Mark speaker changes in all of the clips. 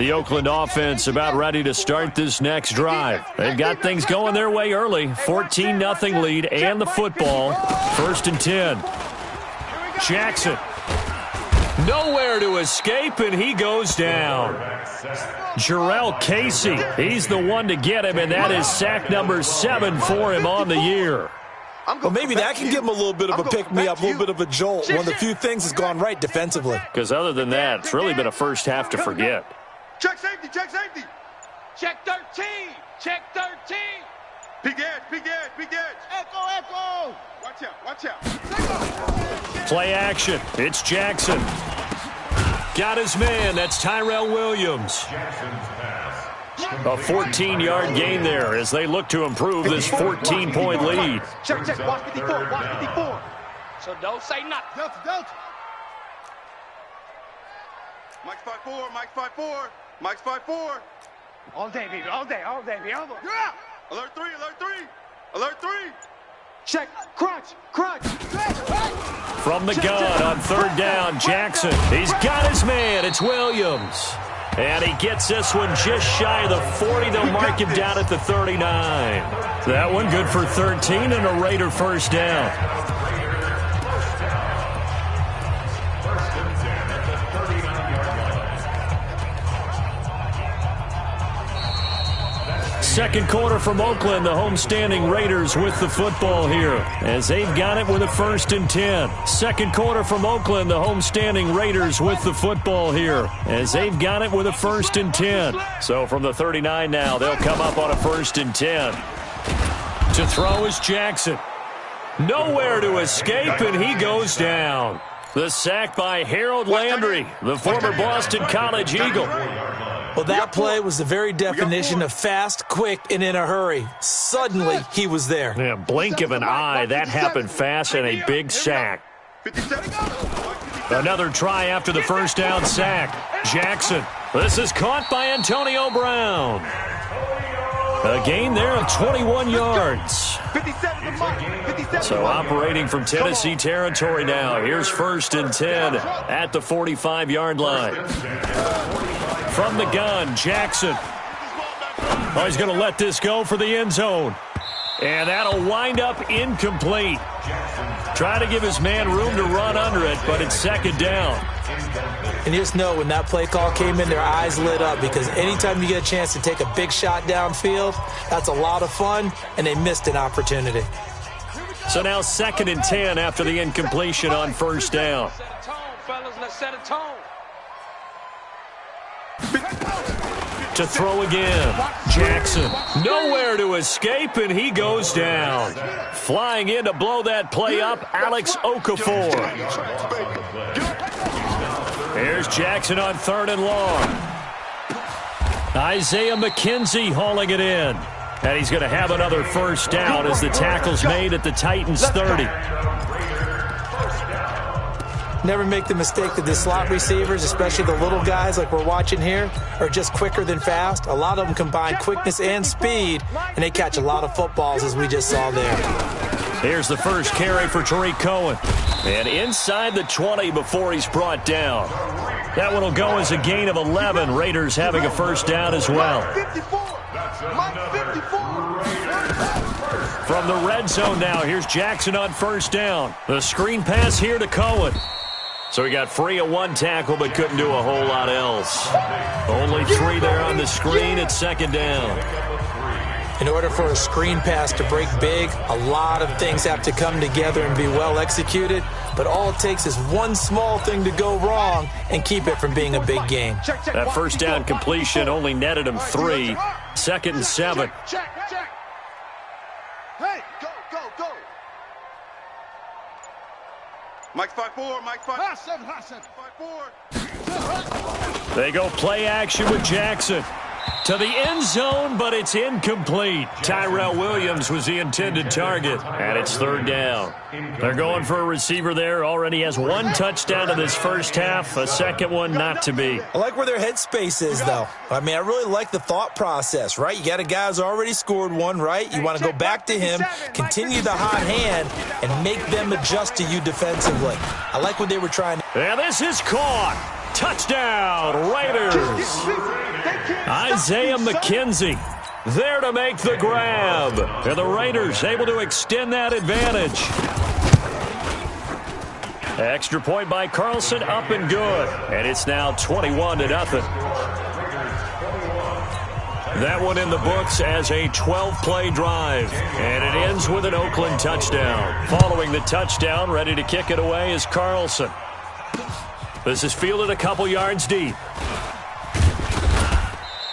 Speaker 1: The Oakland offense about ready to start this next drive. They've got things going their way early. 14-0 lead and the football. 1st and 10. Jackson. Nowhere to escape, and he goes down. Jarrell Casey, he's the one to get him, and that is sack number 7 for him on the year.
Speaker 2: Well, maybe that can give him a little bit of a pick-me-up, a little bit of a jolt. One of the few things that's gone right defensively.
Speaker 1: Because other than that, it's really been a first half to forget.
Speaker 3: Check safety, check safety.
Speaker 4: Check 13, check 13.
Speaker 3: Big edge, big edge, big edge.
Speaker 4: Echo, echo.
Speaker 3: Watch out, watch out.
Speaker 1: Play action. It's Jackson. Got his man. That's Tyrell Williams. A 14-yard gain there as they look to improve this 14-point lead.
Speaker 4: Check, check. Watch 54, watch 54. So don't say nothing.
Speaker 3: Delta. Mike's 5-4, Mike's 5-4, Mike's 5-4.
Speaker 4: All day, baby, all day, all day, baby. All day.
Speaker 3: Yeah. Alert 3, alert 3, alert 3.
Speaker 4: Check, crunch.
Speaker 1: From the gun on 3rd down, Jackson. He's got his man. It's Williams. And he gets this one just shy of the 40. They'll mark him down at the 39. That one good for 13 and a Raider first down. Second quarter from Oakland, the homestanding Raiders with the football here as they've got it with a 1st and 10. Second quarter from Oakland, the homestanding Raiders with the football here as they've got it with a 1st and 10. So from the 39 now, they'll come up on a 1st and 10. To throw is Jackson. Nowhere to escape, and he goes down. The sack by Harold Landry, the former Boston College Eagle.
Speaker 2: Well, that play was the very definition of fast, quick, and in a hurry. Suddenly, he was there.
Speaker 1: Yeah, blink of an eye. That happened fast and a big sack. Another try after the first down sack. Jackson. This is caught by Antonio Brown. A gain there of 21 yards. So operating from Tennessee territory now. Here's 1st and 10 at the 45-yard line. From the gun, Jackson. Oh, he's going to let this go for the end zone. And that'll wind up incomplete. Trying to give his man room to run under it, but it's 2nd down.
Speaker 2: And just know when that play call came in, their eyes lit up because anytime you get a chance to take a big shot downfield, that's a lot of fun, and they missed an opportunity.
Speaker 1: So now 2nd and 10 after the incompletion on 1st down.
Speaker 4: Set a tone, fellas. Let's set a tone.
Speaker 1: To throw again, Jackson. Nowhere to escape, and he goes down. Flying in to blow that play up, Alex Okafor. Here's Jackson on 3rd and long. Isaiah McKenzie hauling it in. And he's going to have another first down as the tackle's made at the Titans' 30.
Speaker 2: Never make the mistake that the slot receivers, especially the little guys like we're watching here, are just quicker than fast. A lot of them combine quickness and speed, and they catch a lot of footballs, as we just saw there.
Speaker 1: Here's the first carry for Tariq Cohen. And inside the 20 before he's brought down. That one will go as a gain of 11. Raiders having a first down as well. From the red zone now, here's Jackson on 1st down. The screen pass here to Cohen. So he got free of one tackle but couldn't do a whole lot else. Only 3 there on the screen at 2nd down.
Speaker 2: In order for a screen pass to break big, a lot of things have to come together and be well executed, but all it takes is one small thing to go wrong and keep it from being a big gain.
Speaker 1: That first down completion only netted him 3. 2nd and 7.
Speaker 3: Hey, go. Mike's 5-4, Mike's 5-4. 5-4.
Speaker 1: They go play action with Jackson. To the end zone, but it's incomplete. Tyrell Williams was the intended target, and it's 3rd down. They're going for a receiver there. Already has 1 touchdown in this first half, a second one not to be.
Speaker 2: I like where their headspace is, though. I mean, I really like the thought process, right? You got a guy who's already scored 1, right? You want to go back to him, continue the hot hand, and make them adjust to you defensively. I like what they were trying to.
Speaker 1: And this is caught. Touchdown, Raiders. Isaiah McKenzie there to make the grab. And the Raiders able to extend that advantage. Extra point by Carlson, up and good. And it's now 21-0. That one in the books as a 12-play drive. And it ends with an Oakland touchdown. Following the touchdown, ready to kick it away is Carlson. This is fielded a couple yards deep.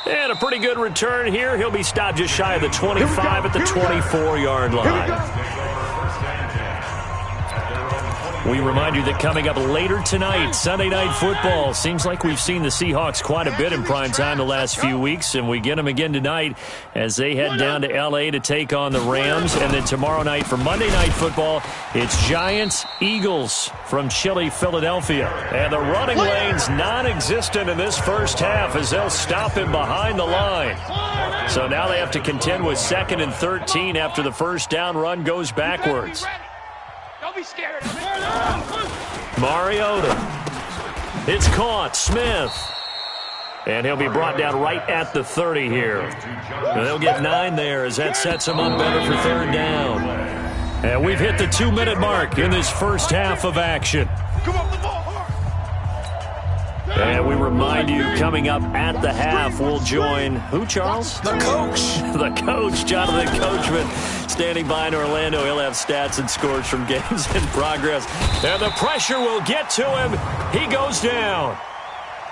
Speaker 1: And a pretty good return here. He'll be stopped just shy of the 25 at the 24-yard line. We remind you that coming up later tonight, Sunday Night Football. Seems like we've seen the Seahawks quite a bit in prime time the last few weeks, and we get them again tonight as they head down to L.A. to take on the Rams. And then tomorrow night for Monday Night Football, it's Giants-Eagles from chilly Philadelphia. And the running lane's non-existent in this first half as they'll stop him behind the line. So now they have to contend with 2nd and 13 after the first down run goes backwards.
Speaker 4: Don't be scared.
Speaker 1: Mariota. It's caught. Smith. And he'll be brought down right at the 30 here. And they'll get 9 there as that sets him up better for third down. And we've hit the 2-minute mark in this first half of action. And we remind you, coming up at the half, we'll join who, Charles?
Speaker 2: The coach.
Speaker 1: The coach, Jonathan Coachman, standing by in Orlando. He'll have stats and scores from games in progress. And the pressure will get to him. He goes down.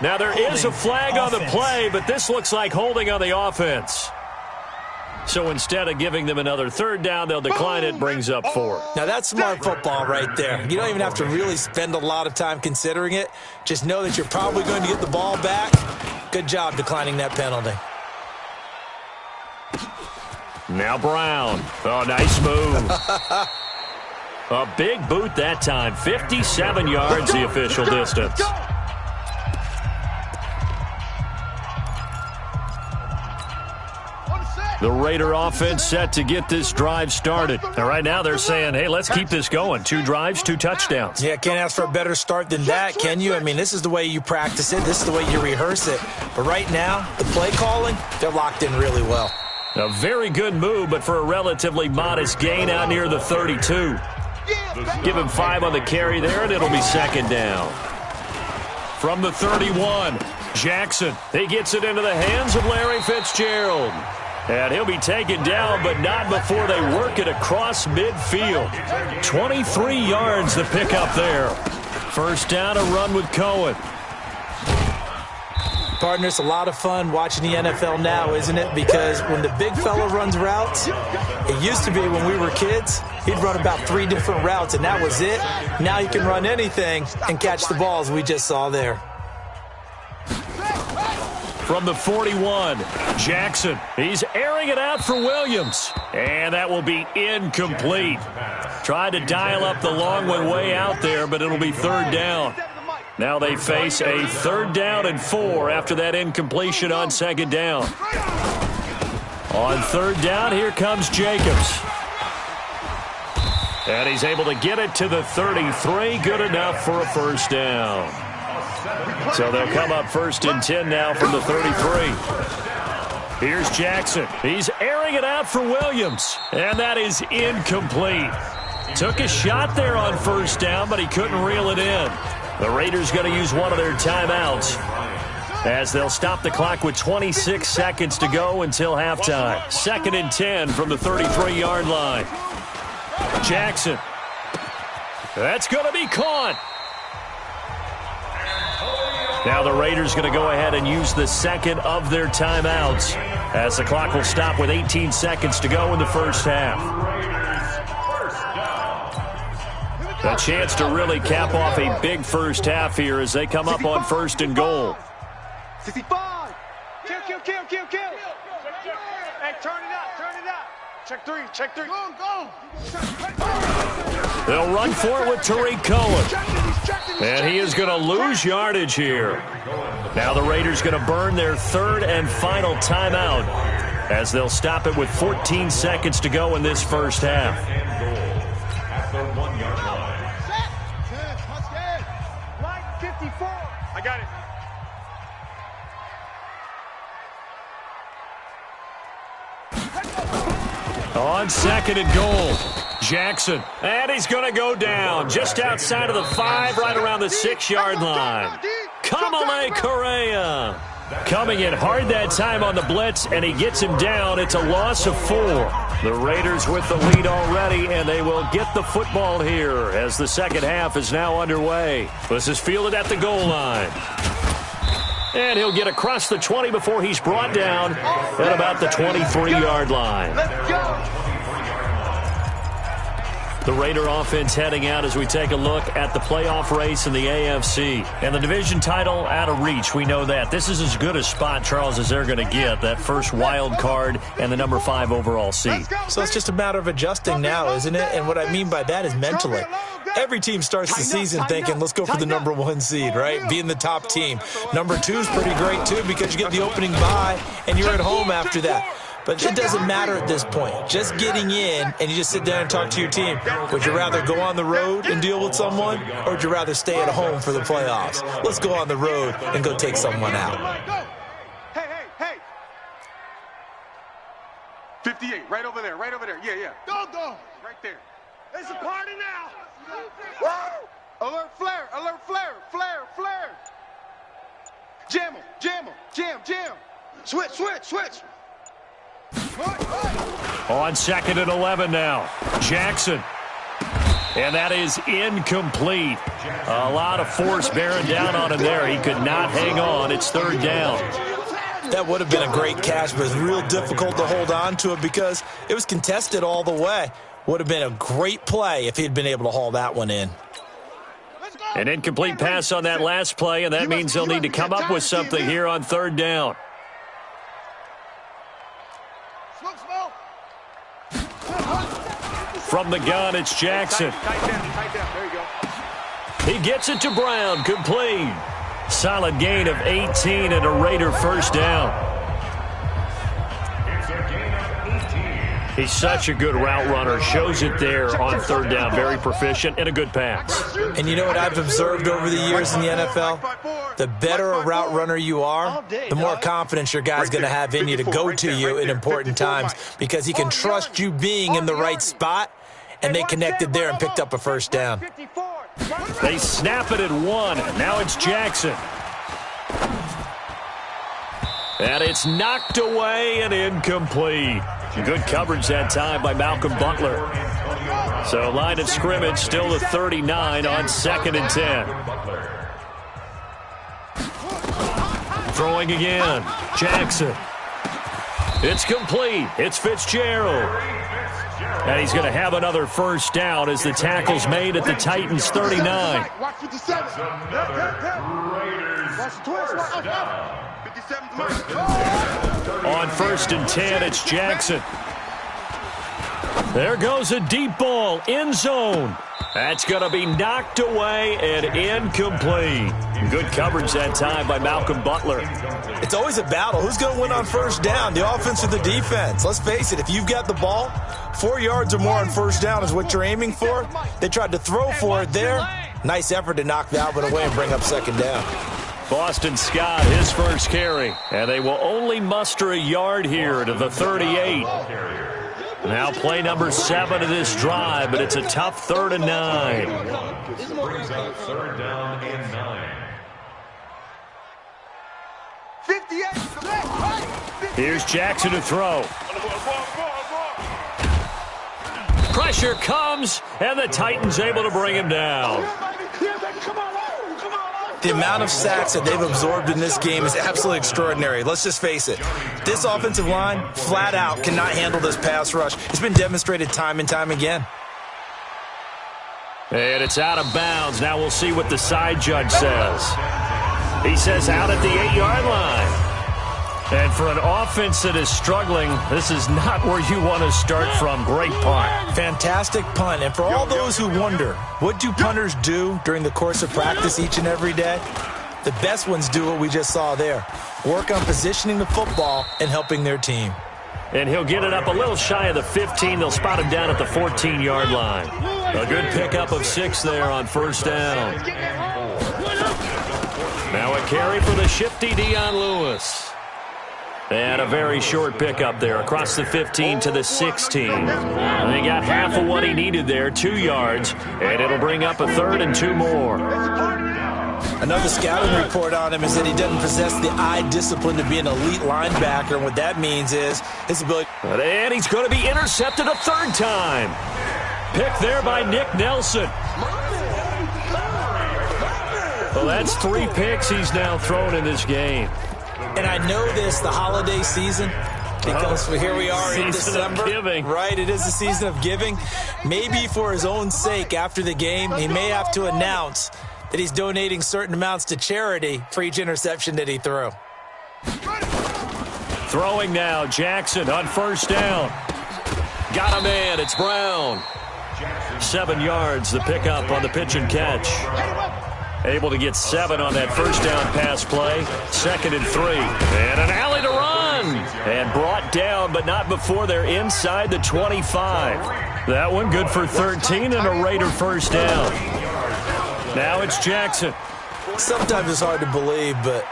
Speaker 1: Now, there is a flag on the play, but this looks like holding on the offense. So instead of giving them another third down, they'll decline it, brings up 4.
Speaker 2: Now, that's smart football right there. You don't even have to really spend a lot of time considering it. Just know that you're probably going to get the ball back. Good job declining that penalty.
Speaker 1: Now Brown. Oh, nice move. A big boot that time. 57 yards the official distance. The Raider offense set to get this drive started. And right now they're saying, hey, let's keep this going. 2 drives, 2 touchdowns.
Speaker 2: Yeah, can't ask for a better start than that, can you? I mean, this is the way you practice it. This is the way you rehearse it. But right now, the play calling, they're locked in really well.
Speaker 1: A very good move, but for a relatively modest gain out near the 32. Give him 5 on the carry there, and it'll be 2nd down. From the 31, Jackson. He gets it into the hands of Larry Fitzgerald. And he'll be taken down, but not before they work it across midfield. 23 yards to pick up there. First down, a run with Cohen.
Speaker 2: Partner, it's a lot of fun watching the NFL now, isn't it? Because when the big fella runs routes, it used to be when we were kids, he'd run about 3 different routes, and that was it. Now you can run anything and catch the balls we just saw there.
Speaker 1: From the 41, Jackson. He's airing it out for Williams. And that will be incomplete. Tried to dial up the long one way out there, but it'll be 3rd down. Now they face a 3rd down and 4 after that incompletion on 2nd down. On 3rd down, here comes Jacobs. And he's able to get it to the 33. Good enough for a first down. So they'll come up 1st and 10 now from the 33. Here's Jackson. He's airing it out for Williams. And that is incomplete. Took a shot there on 1st down, but he couldn't reel it in. The Raiders going to use one of their timeouts as they'll stop the clock with 26 seconds to go until halftime. 2nd and 10 from the 33-yard line. Jackson. That's going to be caught. Now the Raiders going to go ahead and use the 2nd of their timeouts as the clock will stop with 18 seconds to go in the first half. A chance to really cap off a big first half here as they come up on 1st and goal.
Speaker 4: 65. Kill. Hey, turn it out. Check 3. Go.
Speaker 1: They'll run for it with Tariq Cohen. And he is going to lose yardage here. Now the Raiders going to burn their 3rd and final timeout as they'll stop it with 14 seconds to go in this first half.
Speaker 4: Line 54. I
Speaker 3: got it.
Speaker 1: On second and goal, Jackson. And he's going to go down just outside of the 5, right around the 6-yard line. Kamale Correa coming in hard that time on the blitz, and he gets him down. It's a loss of 4. The Raiders with the lead already, and they will get the football here as the second half is now underway. This is fielded at the goal line. And he'll get across the 20 before he's brought down at about the 23-yard line.
Speaker 3: Let's go.
Speaker 1: The Raider offense heading out as we take a look at the playoff race in the AFC. And the division title out of reach, we know that. This is as good a spot, Charles, as they're going to get, that first wild card and the number 5 overall seed.
Speaker 2: So it's just a matter of adjusting now, isn't it? And what I mean by that is mentally. Every team starts the season thinking, let's go for the number 1 seed, right? Being the top team. Number 2 is pretty great, too, because you get the opening bye, and you're at home after that. But it doesn't matter at this point. Just getting in, and you just sit down and talk to your team. Would you rather go on the road and deal with someone, or would you rather stay at home for the playoffs? Let's go on the road and go take someone out.
Speaker 3: Hey. 58, right over there. Yeah. Go. Right there. It's a party now. Woo! Alert flare. Jam. Switch.
Speaker 1: On second and 11 now, Jackson. And that is incomplete. A lot of force bearing down on him there. He could not hang on. It's third down.
Speaker 2: That would have been a great catch, but it's real difficult to hold on to it because it was contested all the way. Would have been a great play if he'd been able to haul that one in.
Speaker 1: An incomplete pass on that last play, and that means they'll need to come up with something here on third down. From the gun, it's Jackson.
Speaker 3: Tight down. There you go.
Speaker 1: He gets it to Brown, complete. Solid gain of 18 and a Raider first down. He's such a good route runner. Shows it there on third down. Very proficient and a good pass.
Speaker 2: And you know what I've observed over the years in the NFL? The better a route runner you are, the more confidence your guy's going to have in you to go to you in important times because he can trust you being in the right spot, and they connected there and picked up a first down.
Speaker 1: They snap it at 1. Now it's Jackson. And it's knocked away and incomplete. Good coverage that time by Malcolm Butler. So line of scrimmage still the 39 on second and 10. Throwing again. Jackson. It's complete. It's Fitzgerald. And he's going to have another first down as the tackle's made at the Titans' 39.
Speaker 3: Watch 57.
Speaker 1: On first and 10, it's Jackson. There goes a deep ball, end zone. That's going to be knocked away and incomplete. Good coverage that time by Malcolm Butler.
Speaker 2: It's always a battle. Who's going to win on first down, the offense or the defense? Let's face it, if you've got the ball, 4 yards or more on first down is what you're aiming for. They tried to throw for it there. Nice effort to knock that one away and bring up second down.
Speaker 1: Boston Scott, his first carry. And they will only muster a yard here to the 38. Now play number 7 of this drive, but it's a tough 3rd and 9.
Speaker 5: This brings up 3rd down and 9.
Speaker 3: 58.
Speaker 1: Here's Jackson to throw. Pressure comes, and the Titans able to bring him down.
Speaker 2: The amount of sacks that they've absorbed in this game is absolutely extraordinary. Let's just face it. This offensive line, flat out, cannot handle this pass rush. It's been demonstrated time and time again.
Speaker 1: And it's out of bounds. Now we'll see what the side judge says. He says out at the 8-yard line. And for an offense that is struggling, this is not where you want to start from. Great punt.
Speaker 2: Fantastic punt. And for all those who wonder, what do punters do during the course of practice each and every day? The best ones do what we just saw there. Work on positioning the football and helping their team.
Speaker 1: And he'll get it up a little shy of the 15. They'll spot him down at the 14-yard line. A good pickup of 6 there on first down. Now a carry for the shifty Dion Lewis. And a very short pickup there across the 15 to the 16. And he got half of what he needed there, 2 yards, and it'll bring up a 3rd and 2 more.
Speaker 2: Another scouting report on him is that he doesn't possess the eye discipline to be an elite linebacker, and what that means is his ability.
Speaker 1: And he's going to be intercepted a 3rd time. Picked there by Nick Nelson. Well, that's 3 picks he's now thrown in this game.
Speaker 2: And I know this, the holiday season, because here we are in December. Right, it is the season of giving. Maybe for his own sake, after the game, he may have to announce that he's donating certain amounts to charity for each interception that he threw.
Speaker 1: Throwing now, Jackson on 1st down. Got a man, it's Brown. 7 yards, the pickup on the pitch and catch. Able to get 7 on that 1st down pass play. 2nd and 3. And an alley to run. And brought down, but not before they're inside the 25. That one good for 13 and a Raider 1st down. Now it's Jackson.
Speaker 2: Sometimes it's hard to believe, but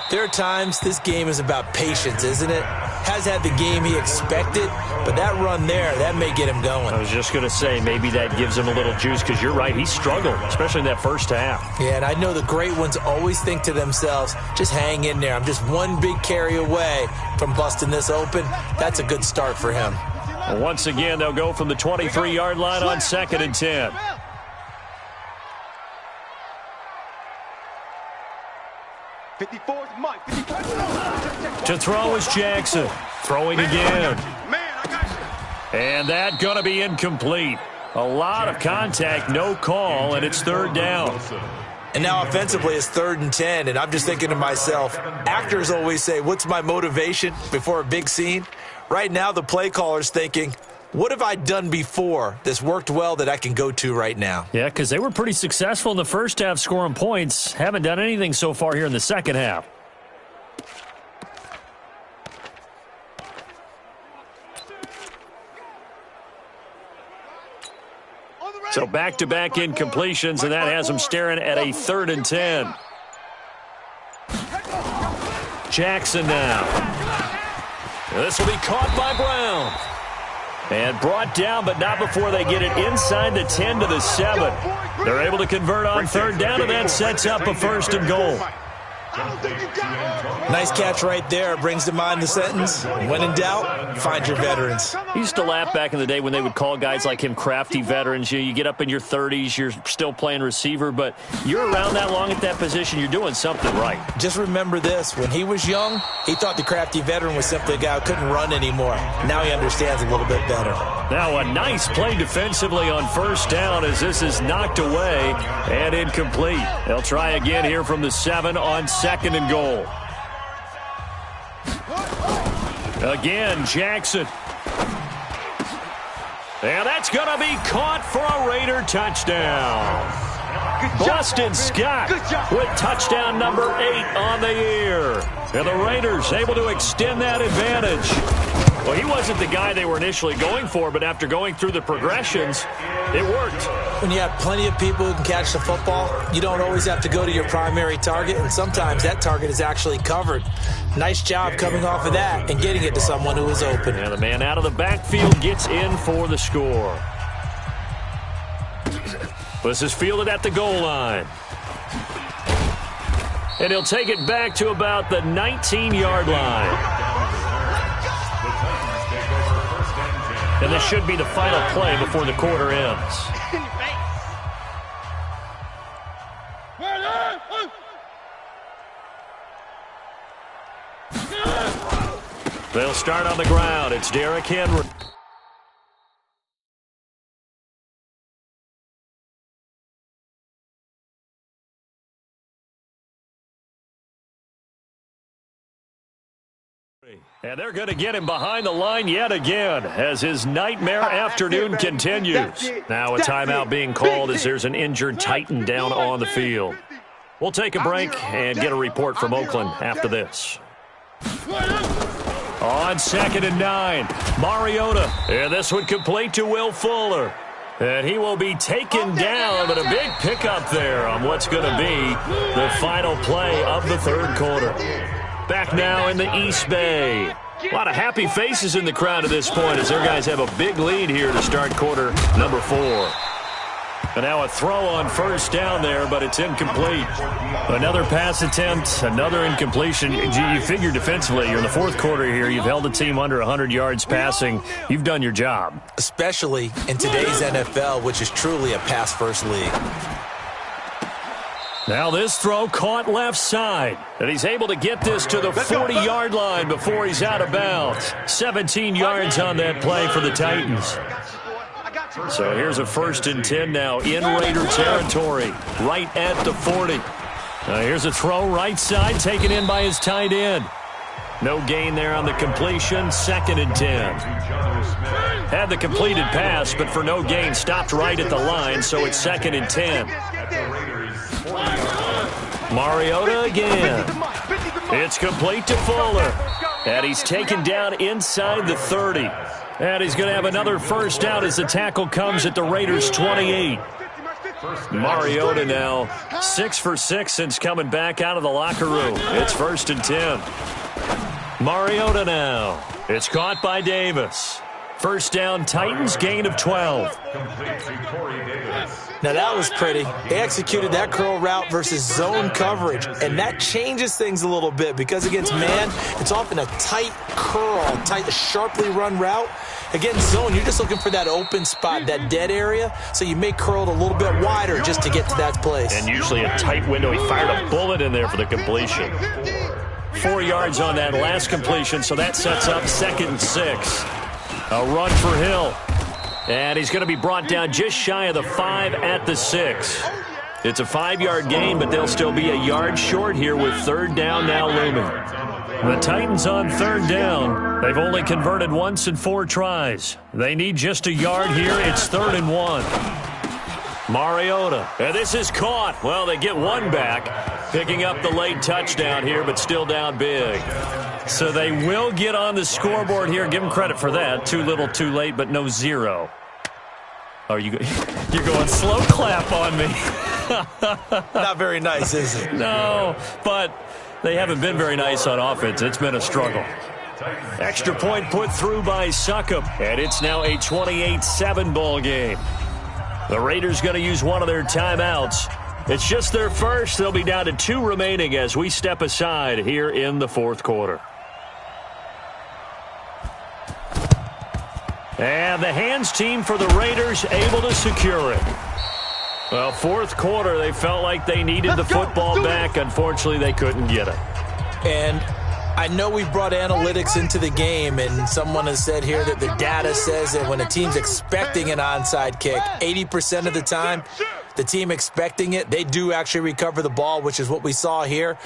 Speaker 2: there are times this game is about patience, isn't it? Has had the game he expected, but that run there, that may get him going.
Speaker 1: I was just going to say, maybe that gives him a little juice, because you're right, he struggled, especially in that 1st half.
Speaker 2: Yeah, and I know the great ones always think to themselves, just hang in there. I'm just one big carry away from busting this open. That's a good start for him.
Speaker 1: Well, once again, they'll go from the 23-yard line on 2nd and 10. To throw is Jackson. Throwing again. And that going to be incomplete. A lot of contact, no call, and it's 3rd down.
Speaker 2: And now offensively it's 3rd and 10, and I'm just thinking to myself, actors always say, what's my motivation before a big scene? Right now the play caller's thinking, what have I done before that's worked well that I can go to right now?
Speaker 1: Yeah, because they were pretty successful in the 1st half scoring points. Haven't done anything so far here in the 2nd half. So back-to-back incompletions, and that has them staring at a 3rd and 10. Jackson now. This will be caught by Brown. And brought down, but not before they get it inside the 10 to the 7. They're able to convert on 3rd down, and that sets up a 1st and goal.
Speaker 2: Nice catch right there. Brings to mind the sentence, when in doubt, find your veterans.
Speaker 1: I used to laugh back in the day when they would call guys like him crafty veterans. You get up in your 30s, you're still playing receiver, but you're around that long at that position, you're doing something right.
Speaker 2: Just remember this. When he was young, he thought the crafty veteran was simply a guy who couldn't run anymore. Now he understands a little bit better.
Speaker 1: Now a nice play defensively on 1st down as this is knocked away and incomplete. They'll try again here from the 7 on 2nd and goal. Again, Jackson. And that's going to be caught for a Raider touchdown. Boston Scott with touchdown number 8 on the year. And the Raiders able to extend that advantage. Well, he wasn't the guy they were initially going for, but after going through the progressions, it worked.
Speaker 2: When you have plenty of people who can catch the football, you don't always have to go to your primary target, and sometimes that target is actually covered. Nice job coming off of that and getting it to someone who is open.
Speaker 1: And the man out of the backfield gets in for the score. This is fielded at the goal line. And he'll take it back to about the 19-yard line. And this should be the final play before the quarter ends. They'll start on the ground. It's Derrick Henry. And they're going to get him behind the line yet again as his nightmare afternoon continues. Now a timeout being called as there's an injured Titan down on the field. We'll take a break and get a report from Oakland after this. On 2nd and 9, Mariota. And this would complete to Will Fuller. And he will be taken down, but a big pickup there on what's going to be the final play of the third quarter. Back now in the East Bay. A lot of happy faces in the crowd at this point as their guys have a big lead here to start quarter number 4. And now a throw on first down there, but it's incomplete. Another pass attempt, another incompletion. You figure defensively, you're in the fourth quarter here. You've held the team under 100 yards passing. You've done your job.
Speaker 2: Especially in today's NFL, which is truly a pass-first league.
Speaker 1: Now this throw caught left side. And he's able to get this to the 40-yard line before he's out of bounds. 17 yards on that play for the Titans. So here's a 1st and 10 now in Raider territory, right at the 40. Now here's a throw right side, taken in by his tight end. No gain there on the completion, 2nd and 10. Had the completed pass, but for no gain, stopped right at the line, so it's 2nd and 10. Mariota again. It's complete to Fuller. And he's taken down inside the 30. And he's going to have another first down as the tackle comes at the Raiders' 28. Mariota now 6 for 6 since coming back out of the locker room. It's 1st and 10. Mariota now. It's caught by Davis. First down, Titans, gain of 12.
Speaker 2: Now that was pretty. They executed that curl route versus zone coverage, and that changes things a little bit because against man, it's often a tight curl, tight, sharply run route. Against zone, you're just looking for that open spot, that dead area, so you may curl it a little bit wider just to get to that place.
Speaker 1: And usually a tight window. He fired a bullet in there for the completion. 4 yards on that last completion, so that sets up 2nd and 6. A run for Hill. And he's going to be brought down just shy of the 5 at the 6. It's a 5-yard gain, but they'll still be a yard short here with 3rd down now looming. The Titans on 3rd down. They've only converted once in 4 tries. They need just a yard here. It's 3rd and 1. Mariota. And this is caught. Well, they get one back. Picking up the late touchdown here, but still down big. So they will get on the scoreboard here. Give them credit for that. Too little, too late, but no 0. Oh, you're going slow clap on me.
Speaker 2: Not very nice, is it?
Speaker 1: No, but they haven't been very nice on offense. It's been a struggle. Extra point put through by Succop, and it's now a 28-7 ball game. The Raiders going to use one of their timeouts. It's just their first. They'll be down to 2 remaining as we step aside here in the fourth quarter. And the hands team for the Raiders able to secure it. Well, fourth quarter, they felt like they needed the football back. Unfortunately, they couldn't get it.
Speaker 2: And I know we've brought analytics into the game, and someone has said here that the data says that when a team's expecting an onside kick, 80% of the time, the team expecting it, they do actually recover the ball, which is what we saw here.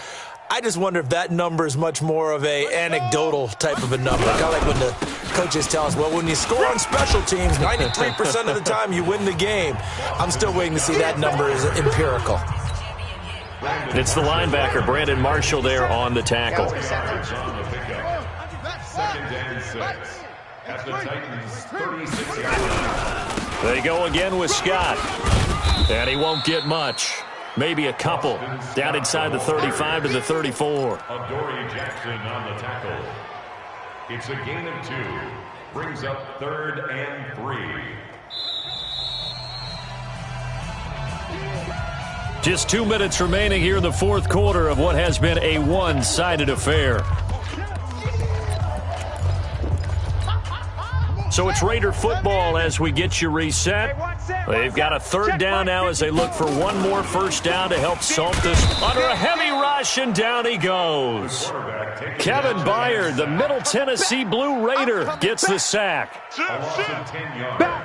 Speaker 2: I just wonder if that number is much more of a anecdotal type of a number. Kind of like when the coaches tell us, well, when you score on special teams, 93% of the time you win the game. I'm still waiting to see that number is empirical.
Speaker 1: It's the linebacker, Brandon Marshall, there on the tackle.
Speaker 5: 2nd and 6. At the Titans, 36.
Speaker 1: They go again with Scott. And he won't get much. Maybe a couple. Down inside the 35 to the 34.
Speaker 5: Adoree Jackson on the tackle. It's a gain of 2. Brings up 3rd and 3.
Speaker 1: Just 2 minutes remaining here in the fourth quarter of what has been a one-sided affair. So it's Raider football as we get you reset. They've got a 3rd down now as they look for one more first down to help salt this under a heavy rush, and down he goes. Kevin Byard, the Middle Tennessee Blue Raider, gets the sack.
Speaker 3: Back.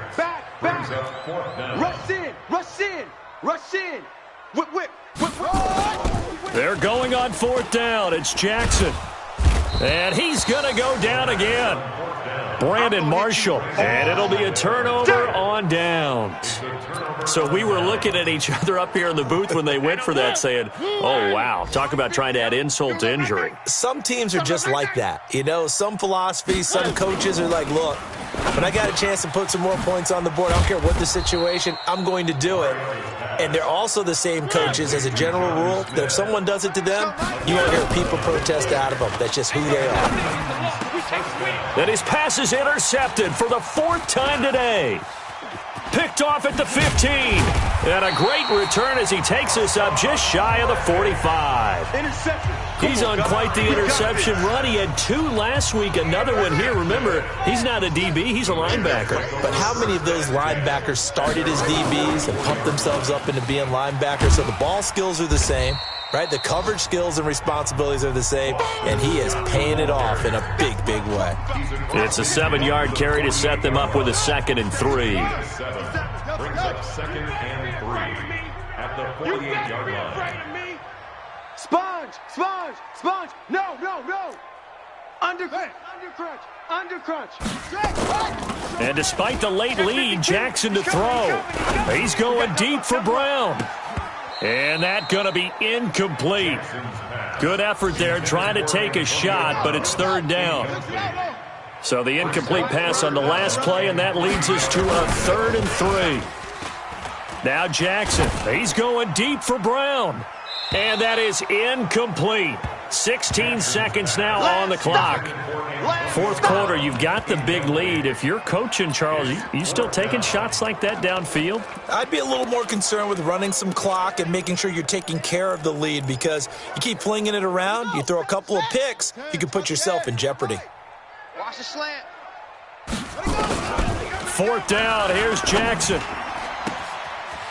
Speaker 3: Rush in. Whip.
Speaker 1: They're going on 4th down. It's Jackson. And he's going to go down again. Brandon Marshall. And it'll be a turnover on downs. So we were looking at each other up here in the booth when they went for that saying, oh, wow, talk about trying to add insult to injury.
Speaker 2: Some teams are just like that. You know, some philosophies, some coaches are like, look, When I got a chance to put some more points on the board, I don't care what the situation, I'm going to do it. And they're also the same coaches as a general rule that if someone does it to them, you won't hear people protest out of them. That's just who they are.
Speaker 1: And his pass is intercepted for the 4th time today. Picked off at the 15. And a great return as he takes us up just shy of the 45.
Speaker 3: Interception.
Speaker 1: He's on quite the interception run. He had 2 last week, another one here. Remember, he's not a DB, he's a linebacker.
Speaker 2: But how many of those linebackers started as DBs and pumped themselves up into being linebackers? So the ball skills are the same, right? The coverage skills and responsibilities are the same, and he is paying it off in a big, big way.
Speaker 1: It's a 7-yard carry to set them up with a 2nd and 3.
Speaker 5: Brings up 2nd and 3 at the 48-yard line.
Speaker 3: Sponge, sponge, sponge. No, no, no. Undercrunch, undercrunch.
Speaker 1: And despite the late lead, Jackson to throw. He's going deep for Brown. And that's going to be incomplete. Good effort there trying to take a shot, but it's 3rd down. So the incomplete pass on the last play, and that leads us to a 3rd and 3. Now Jackson, he's going deep for Brown. And that is incomplete. 16 seconds now on the clock. 4th quarter, you've got the big lead. If you're coaching, Charles, you still taking shots like that downfield?
Speaker 2: I'd be a little more concerned with running some clock and making sure you're taking care of the lead, because you keep flinging it around, you throw a couple of picks, you can put yourself in jeopardy.
Speaker 3: Watch the slant.
Speaker 1: 4th down, here's Jackson.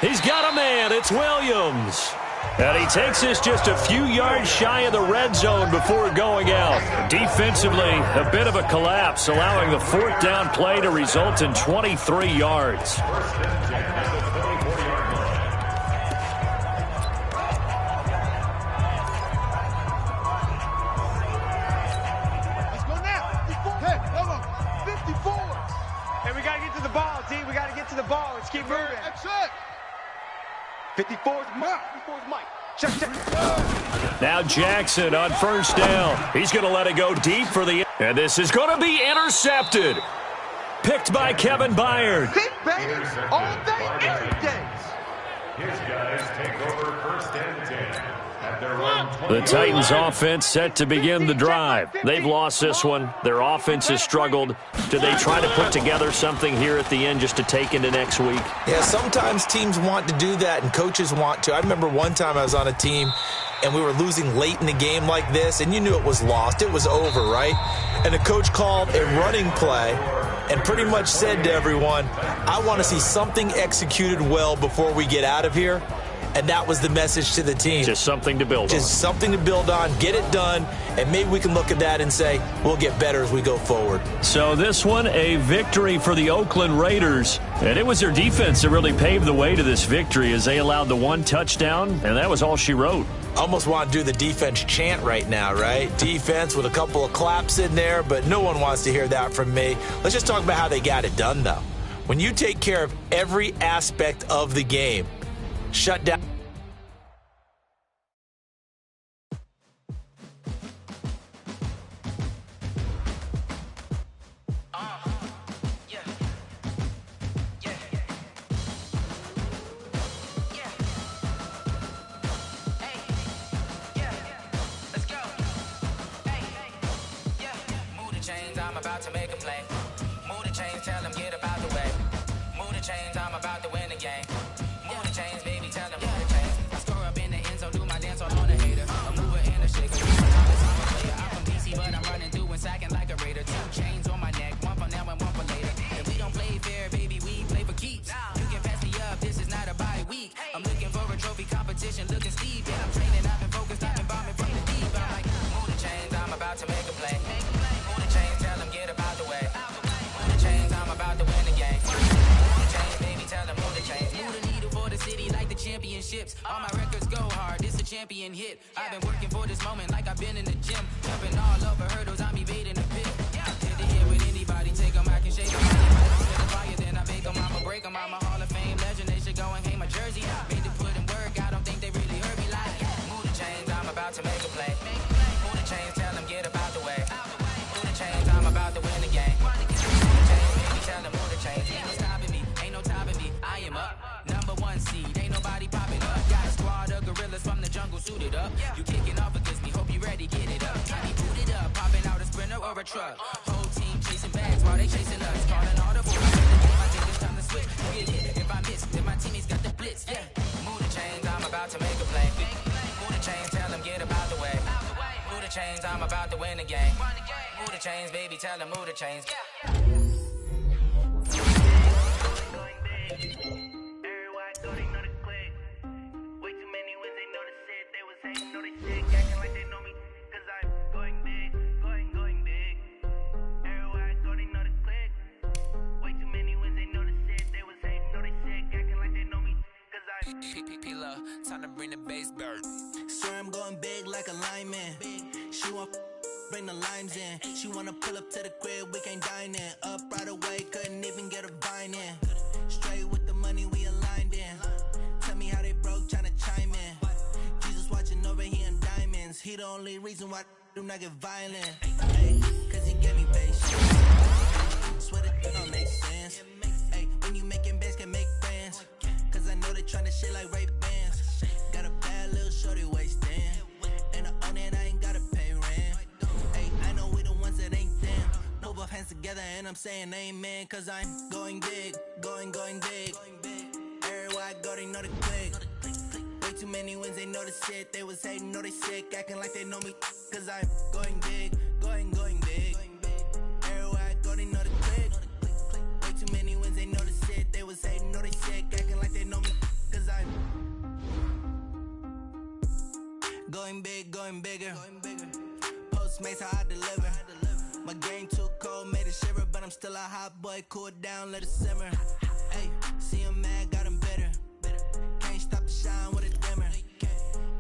Speaker 1: He's got a man, it's Williams. And he takes us just a few yards shy of the red zone before going out. Defensively, a bit of a collapse, allowing the 4th down play to result in 23 yards.
Speaker 3: Let's go now. 54. Hey, come on. 54. Hey, we got to get to the ball, D. We got to get to the ball. Let's keep moving. That's it. 54 is Mike. 54 is Mike. Check, check.
Speaker 1: Now Jackson on 1st down. He's going to let it go deep for the... And this is going to be intercepted. Picked by Kevin Byard.
Speaker 3: Pick, baby. All day, every day.
Speaker 5: His guys take over 1st and 10 at their own 20.
Speaker 1: The Titans offense set to begin the drive. They've lost this one. Their offense has struggled. Do they try to put together something here at the end just to take into next week?
Speaker 2: Yeah, sometimes teams want to do that and coaches want to. I remember one time I was on a team and we were losing late in the game like this, and you knew it was lost. It was over, right? And the coach called a running play and pretty much said to everyone, I want to see something executed well before we get out of here. And that was the message to the team.
Speaker 1: Just something to build on.
Speaker 2: Just something to build on, get it done, and maybe we can look at that and say, we'll get better as we go forward.
Speaker 1: So this one, a victory for the Oakland Raiders. And it was their defense that really paved the way to this victory as they allowed the 1 touchdown, and that was all she wrote.
Speaker 2: Almost want to do the defense chant right now, right? Defense with a couple of claps in there, but no one wants to hear that from me. Let's just talk about how they got it done, though. When you take care of every aspect of the game, shut down.
Speaker 6: I'm about to make a play. Move the chains, tell them get up out the way. Move the chains, I'm about to win the game. Move the chains, baby, tell them move the chains. I score up in the end zone, do my dance all on the hater. A mover and a shaker. I'm from DC, but I'm running through and sacking like a raider. 2 chains on my neck, one for now and one for later. And we don't play fair, baby, we play for keeps. You can pass me up, this is not a bye week. I'm looking for a trophy competition, looking steep. Yeah, I'm training, I've been focused, I've been bombing from the deep. I'm like, move the chains, I'm about to make a play. Move the chains, tell them get up out the way. Move the chains, I'm about to win the game. Move the chains, baby, tell them move the chains. Move the needle for the city like the championships. All my records go hard, this a champion hit. I've been working for this moment like I've been in the gym. Jumping all over hurdles, I'm evading the pit. Hit the hit with anybody, take them, I can shake them. Set the fire, then I bake them, I'ma break them. I'm a Hall of Fame legend, they should go and hang my jersey. Made to put in work, I don't think they really heard me like. Move the chains, I'm about to make a play. Move the chains, tell them get up out the way. Move the chains, I'm about to win the game. Move the chains, baby, or a truck. Whole team chasing bags while they chasing us. Calling all the boys. I think it's time to switch. Yeah. If I miss, then my teammates got the blitz. Yeah. Move the chains, I'm about to make a play. Move the chains, tell them get about the way. Move the chains, I'm about to win the game. Move the chains, baby, tell them move the chains.
Speaker 7: Time to bring the bass bird.
Speaker 8: Swear I'm going big like a lineman. She want bring the limes in. She wanna pull up to the crib, we can't dine in. Up right away, couldn't even get a vine in. Straight with the money we aligned in. Tell me how they broke, tryna chime in. Jesus watching over here in diamonds. He the only reason why I do not get violent. Hey, cause he gave me patience. Swear that don't make sense. Hey, when you making bands can make friends. Cause I know they tryna shit like Ray-Bans. Got a bad little shorty wasting. And I own it, I ain't gotta pay rent. Hey, I know we the ones that ain't them. Move both hands together and I'm saying amen. Cause I'm going big, going big. Everywhere I go, they know the click. Way too many wins, they know the shit. They was hating, know they sick, acting like they know me. Cause I'm going big, going big. Everywhere I go, they know the click. Way too many wins, they know the shit. They was hating, know they sick, acting like they know me. Cause I'm going big, going bigger. Postmates, how I deliver. My game too cold, made it shiver. But I'm still a hot boy, cool it down, let it simmer. Hey, see him mad, got him bitter. Can't stop the shine with a dimmer.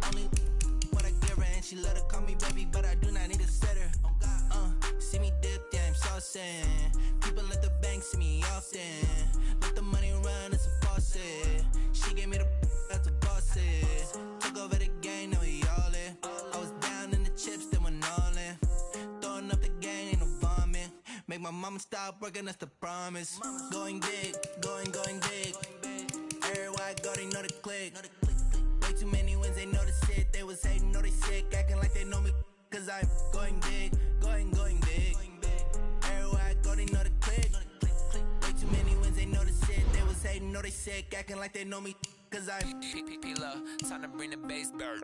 Speaker 8: Only what I give her, and she let her call me baby, but I do not need a sitter. See me dip, yeah, I'm saucing. People at the bank see me often. Let the money run, it's a faucet. She gave me the that's a boss is. Took over the game, now we all in. I was down in the chips, then went all in. Throwing up the gang, ain't no vomit. Make my mama stop working, that's the promise. Going big, going big. Everywhere I go, they know the click. Way too many wins, they know the shit. They was hating, know they sick, acting like they know me. Cause I'm going big, going big. Everywhere I go, they know the click. Way too many wins, they know the shit. They was hating, know they sick, acting like they know me. Cause I'm
Speaker 7: P-P-P-Love, time to bring the bass bird.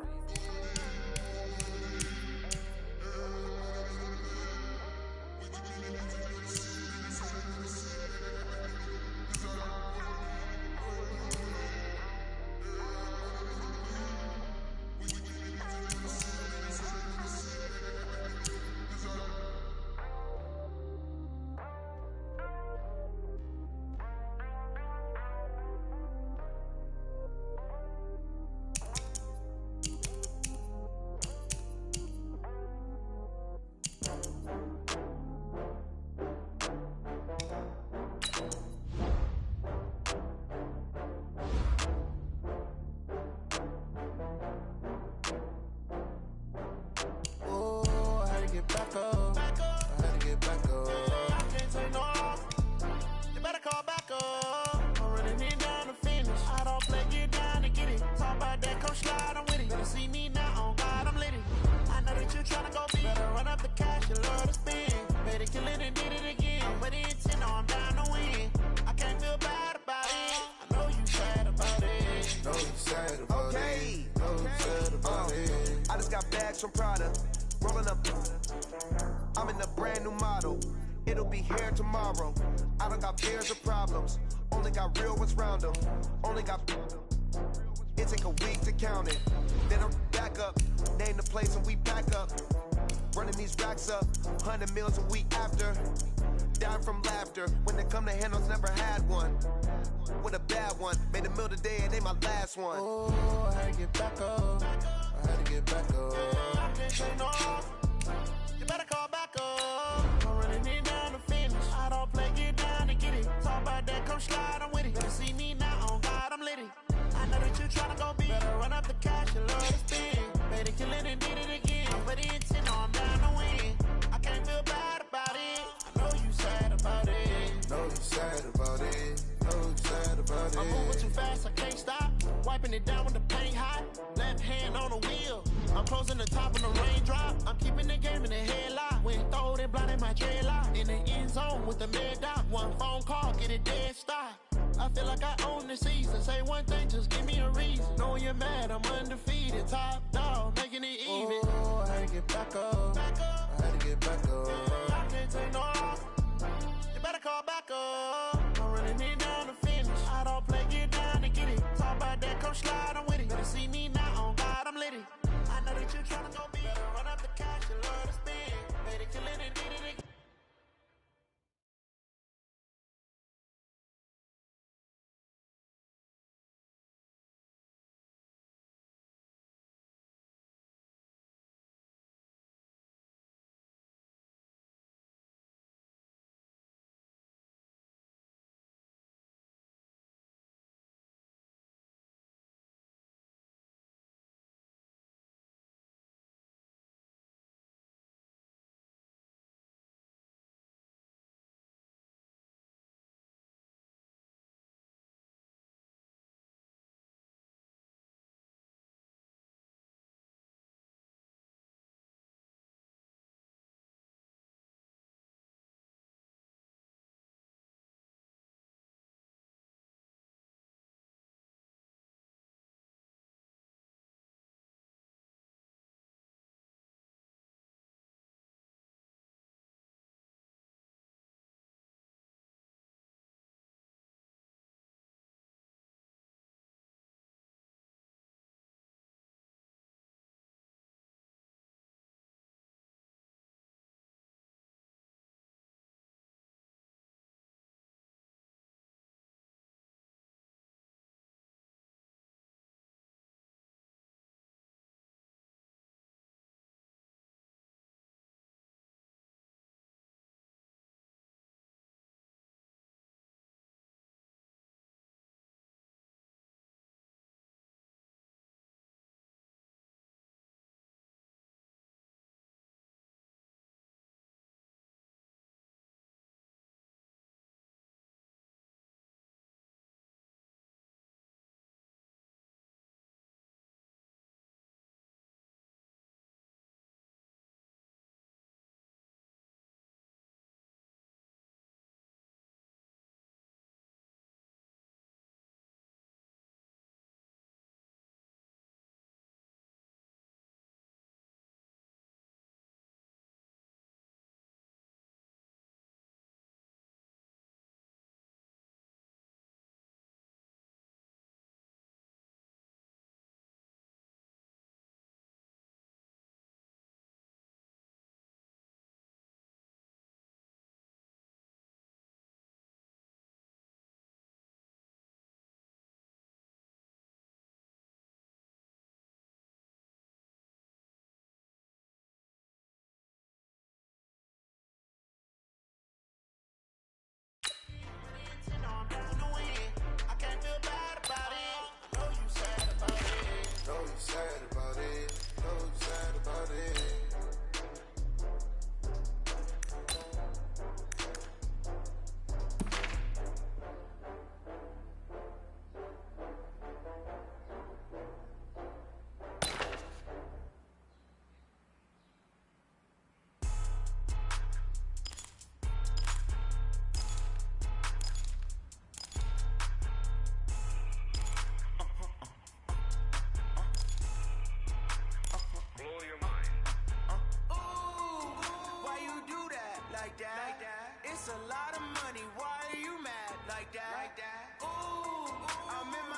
Speaker 3: From Prada, rolling up. I'm in a brand new model. It'll be here tomorrow. I don't got fears or problems. Only got real ones round them. Only got. It take a week to count it. Then I'm back up. Name the place and we back up. Running these racks up. 100 meals a week after. Dying from laughter. When it come to handles, never had one. With a bad one. Made a meal today and they my last one.
Speaker 8: Oh, I had to get back up. I had to get back up.
Speaker 3: I can't say no. You better call back up.
Speaker 8: I'm running it down to finish. I don't play, get down to get it. Talk about that, come slide, I'm with it. Better see me now, on God, I'm litty. I know that you tryna go big. Better run up the cash, you love to spin. Better kill it and did it again. I'm ready intent, no, I'm down to win. I can't feel bad about it. I know you sad about it.
Speaker 9: Know you sad about it. Know you sad about it.
Speaker 8: I'm moving too fast, I can't stop. Wiping it down with the paint hot. Left hand on the wheel. I'm closing the top of the raindrop. I'm keeping the game in the headlock.
Speaker 10: went throwed and blinded my dreadlock. In the end zone with the mad dot. One phone call, get it dead stop. I feel like I own the season. Say one thing, just give me a reason. Knowing you're mad, I'm undefeated. Top dog, making it even.
Speaker 9: Oh, I had to get back up. I had to get back up.
Speaker 10: I can't take no loss. You better call back up. I'm running it down to finish. I don't play, get down to get it. Talk about that, come slide, I'm with it. Better see me now, on God, I'm lit it. I know that you're trying to go big. Better run up the cash, you love to spend. Made it, killing it, did it again.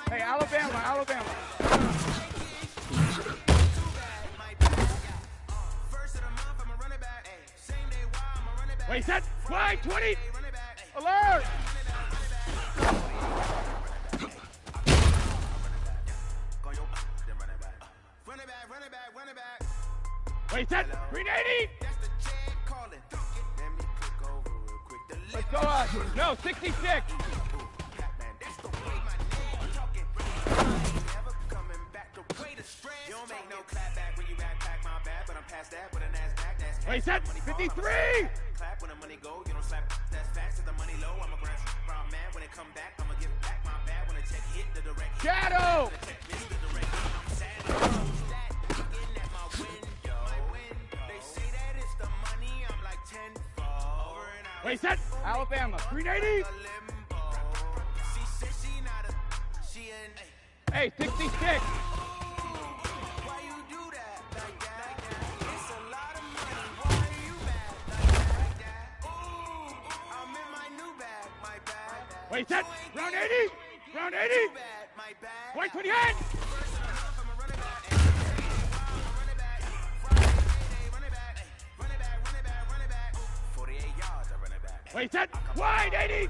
Speaker 11: Hey, Alabama. Wait, set, fly, 20, alert! Wait, set, 380! Let's go up. No, 66. Wait, set, 53! Clap when the money go, you don't slap that's fast as the money low. I'm a ground man when it come back, I'ma give back my bad when the check hit the direct. Shadow! They say that it's the money, I'm like
Speaker 3: 380. Hey, 66.
Speaker 10: Why you do that like that? It's a lot of money. Why are you mad like that? Ooh, I'm in my new bag, my bag.
Speaker 3: Wait, set. Round 80. Round 80.
Speaker 10: My bag.
Speaker 3: Wait, 28. Wait, set. Wide 80.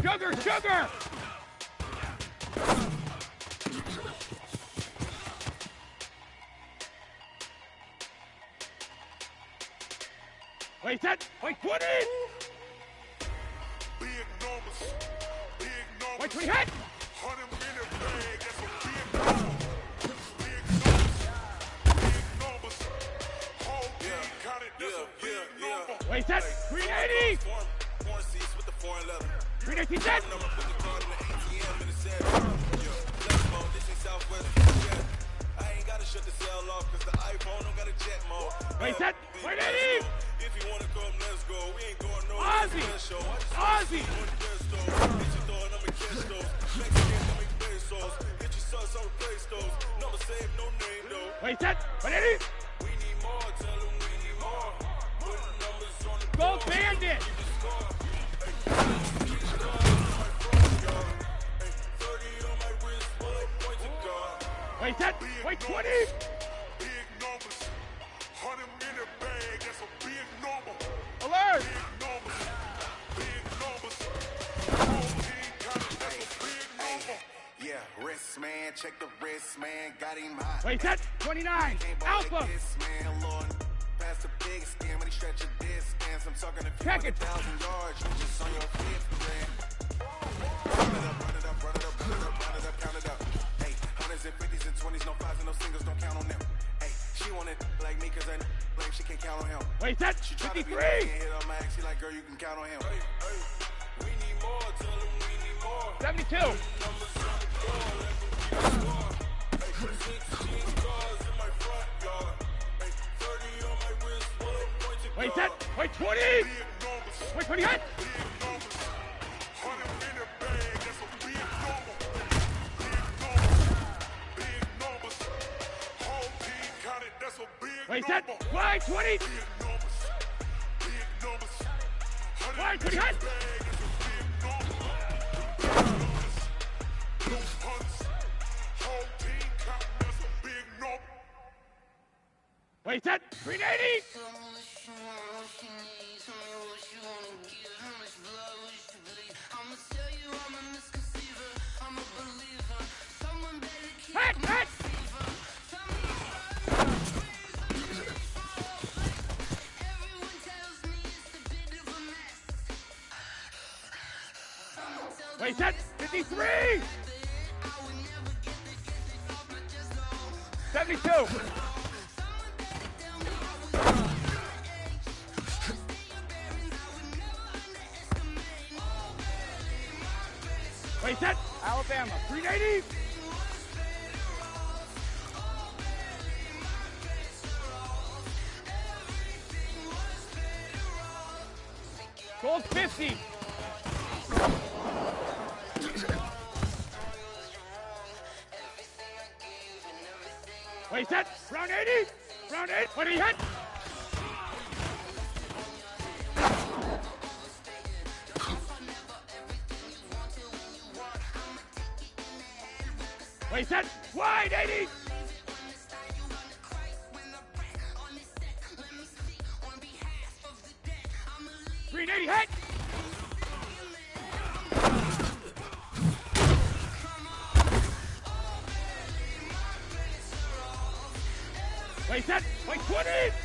Speaker 3: Sugar, sugar. Wait, set. Wait, 20.
Speaker 12: Big numbers. Big numbers.
Speaker 3: Wait, 20 hit.
Speaker 12: 100 minute bag. That's a big number. Big numbers. Big numbers. Whole team counted. That's a big number.
Speaker 3: Wait, set. 380.
Speaker 12: Foreign seats with the foreign leather.
Speaker 3: 380 set.
Speaker 12: Number put the card in the ATM in the set. Let's go. This ain't Southwest. I ain't gotta shut the cell off because the iPhone don't got a jet mode.
Speaker 3: Wait, set. 180.
Speaker 12: If you wanna come, let's go. We ain't going nowhere.
Speaker 3: Ozzy. Ozzy. Wait, set. 180.
Speaker 12: We need more. Tell them we need more. Put the numbers on the
Speaker 3: Go Bandit.
Speaker 12: 30 on my wrist, bullet point to God.
Speaker 3: Wait, set. Wait, 20.
Speaker 12: Big numbers. 100 minute bag. That's a big number.
Speaker 3: Alert.
Speaker 12: Big numbers. Big numbers. Whole team counted. That's a big number.
Speaker 11: Yeah, wrist man, check the wrist man, got him hot.
Speaker 3: Wait, set. 29. Alpha.
Speaker 11: Like this, man, Lord. Pass the biggest skin when he stretch a distance. I'm talking a few
Speaker 3: Check it.
Speaker 11: 100,000 yards. You just on your fifth grand. Run it up, run it up, run it up, run it up, run it up, count it up. Hey, hundreds and fifties and 20s, no fives and no singles, don't count on them. Hey, she want it like me cause I like she can't count on him.
Speaker 3: Wait, set.
Speaker 11: She try to be
Speaker 3: 53.
Speaker 11: like, can't hit on my ex, she like, girl, you can count on him.
Speaker 12: Hey, we need more. Tell them we need more.
Speaker 3: 72.
Speaker 12: Numbers on the door, let them keep score. Hey, 16 cars in my front yard. Hey, 30 on my wrist, bullet point to
Speaker 3: Wait,
Speaker 12: God.
Speaker 3: set. Wait, 20.
Speaker 12: Big numbers.
Speaker 3: Wait, 20 hit.
Speaker 12: Big numbers. 100 minute bag. That's a big number. Big numbers. Whole team counted. That's a big
Speaker 3: Wait,
Speaker 12: number.
Speaker 3: set. Wide 20.
Speaker 12: Big numbers. Big numbers. 100
Speaker 3: Wide 20
Speaker 12: minute
Speaker 3: hit.
Speaker 12: bag. That's a big number. Big numbers. Loose hunts. Whole team counting. That's a big number.
Speaker 3: Wait, set. 380. Hit, hit. Wait, set. 53. 72. Wait, set. Alabama. 380. Gold 50. Wait, set. Round 80. Round 8. What do you hit? Wait, set. Wide 80. 380 hit. Wait, set. Wait, 20.